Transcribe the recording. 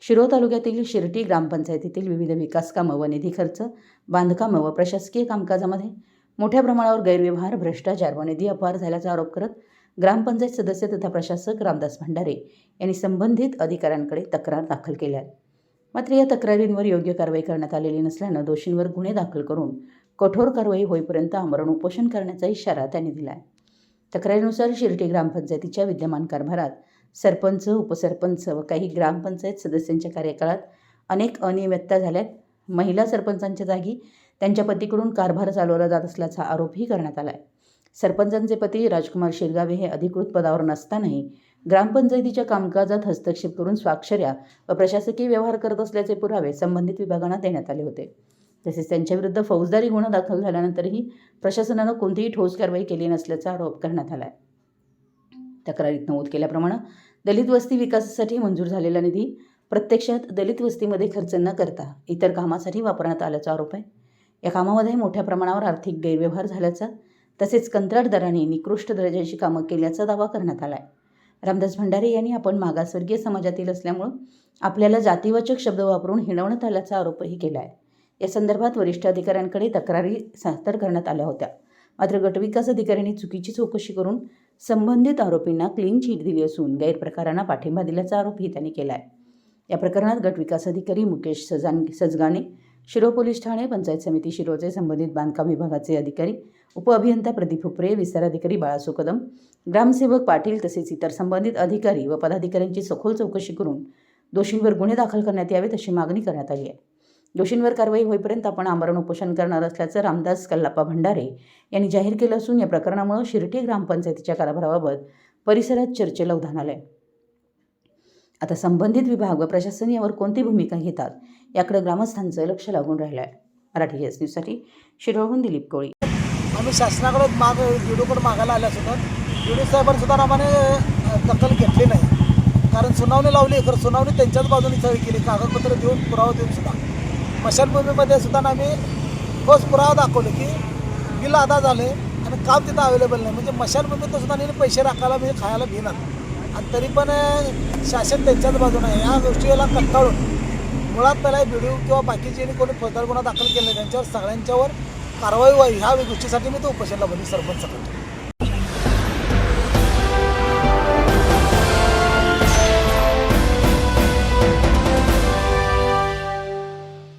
शिरोळ तालुक्यातील शिर्टी ग्रामपंचायतीतील विविध विकास कामं व निधी खर्च, बांधकामं व प्रशासकीय कामकाजामध्ये मोठ्या प्रमाणावर गैरव्यवहार, भ्रष्टाचार व निधी अपहार झाल्याचा आरोप करत ग्रामपंचायत सदस्य तथा प्रशासक रामदास भंडारे यांनी संबंधित अधिकाऱ्यांकडे तक्रार दाखल केली आहे. मात्र या तक्रारींवर योग्य कारवाई करण्यात आलेली नसल्यानं दोषींवर गुन्हे दाखल करून कठोर कारवाई होईपर्यंत आमरण उपोषण करण्याचा इशारा त्यांनी दिला आहे. तक्रारीनुसार शिर्टी ग्रामपंचायतीच्या विद्यमान कारभारात सरपंच, उपसरपंच व काही ग्रामपंचायत सदस्यांच्या कार्यकाळात अनेक अनियमितता झाल्यात. महिला सरपंचांच्या जागी त्यांच्या पतीकडून कारभार चालवला जात असल्याचा आरोपही करण्यात आला आहे. सरपंचांचे पती राजकुमार शिरगावे हे अधिकृत पदावर नसतानाही ग्रामपंचायतीच्या कामकाजात हस्तक्षेप करून स्वाक्षऱ्या व प्रशासकीय व्यवहार करत असल्याचे पुरावे संबंधित विभागांना देण्यात आले होते. तसेच त्यांच्याविरुद्ध फौजदारी गुन्हा दाखल झाल्यानंतरही प्रशासनानं कोणतीही ठोस कारवाई केली नसल्याचा आरोप करण्यात आला आहे. तक्रारीत नमूद केल्याप्रमाणे दलित वस्ती विकासासाठी मंजूर झालेला निधी प्रत्यक्षात दलित वस्तीमध्ये खर्च न करता इतर कामासाठी वापरण्यात आल्याचा आरोप आहे. या कामामध्ये मोठ्या प्रमाणावर आर्थिक गैरव्यवहार झाल्याचा तसेच कंत्राटदारांनी निकृष्ट दर्जाची कामं केल्याचा दावा करण्यात आला आहे. रामदास भंडारे यांनी आपण मागासवर्गीय समाजातील असल्यामुळं आपल्याला जातीवाचक शब्द वापरून हिणवण्यात आल्याचा आरोपही केला आहे. या संदर्भात वरिष्ठ अधिकाऱ्यांकडे तक्रारी सादर करण्यात आल्या होत्या. मात्र गटविकास अधिकाऱ्यांनी चुकीची चौकशी करून संबंधित आरोपींना क्लीन चिट दिली असून गैरप्रकारांना पाठिंबा दिल्याचा आरोपही त्यांनी केला आहे. या प्रकरणात गटविकास अधिकारी मुकेश सजगाने, शिरोळ पोलीस ठाणे, पंचायत समिती शिरोळचे संबंधित बांधकाम विभागाचे अधिकारी, उपअभियंता प्रदीप हुपरे, विस्तार अधिकारी बाळासो कदम, ग्रामसेवक पाटील तसेच इतर संबंधित अधिकारी व पदाधिकाऱ्यांची सखोल चौकशी करून दोषींवर गुन्हे दाखल करण्यात यावेत अशी मागणी करण्यात आली आहे. दोषींवर कारवाई होईपर्यंत आपण आमरण उपोषण करणार असल्याचं रामदास कल्लाप्पा भंडारे यांनी जाहीर केलं असून या प्रकरणामुळे शिर्टी ग्रामपंचायतीच्या कारभाराबाबत परिसरात चर्चेला उधाण आलंय. आता संबंधित विभाग व प्रशासन यावर कोणती भूमिका घेतात याकडे ग्रामस्थांचं लक्ष लागून राहिलं आहे. मराठी एस न्यूजसाठी शिरोळहून दिलीप कोळी. आम्ही शासनाकडे व्हिडिओकडे मागायला आल्यासुद्धा व्हिडिओ साहेबांसुद्धा आम्हाला दखल घेतली नाही. कारण सुनावणी लावली, खरं सुनावणी त्यांच्याच बाजूने सही केली, कागदपत्र देऊन पुरावा देऊन सुद्धा. स्मशानभूमीमध्ये सुद्धा आम्ही ठोस पुरावा दाखवले की बिल अदा झाले आणि काम तिथं अवेलेबल नाही. म्हणजे स्मशानभूमीत सुद्धा नाही पैसे राखायला म्हणजे खायला घेणार आणि तरी पण शासन त्यांच्याच बाजूने आहे. या गोष्टीला कंटाळून मुळात पहिला व्हिडिओ किंवा बाकीचे कोणी फौजदारी गुन्हा दाखल केले त्यांच्यावर सगळ्यांच्यावर कारवाई व्हावी ह्या गोष्टीसाठी मी तो उपोषणला बनी सरपंच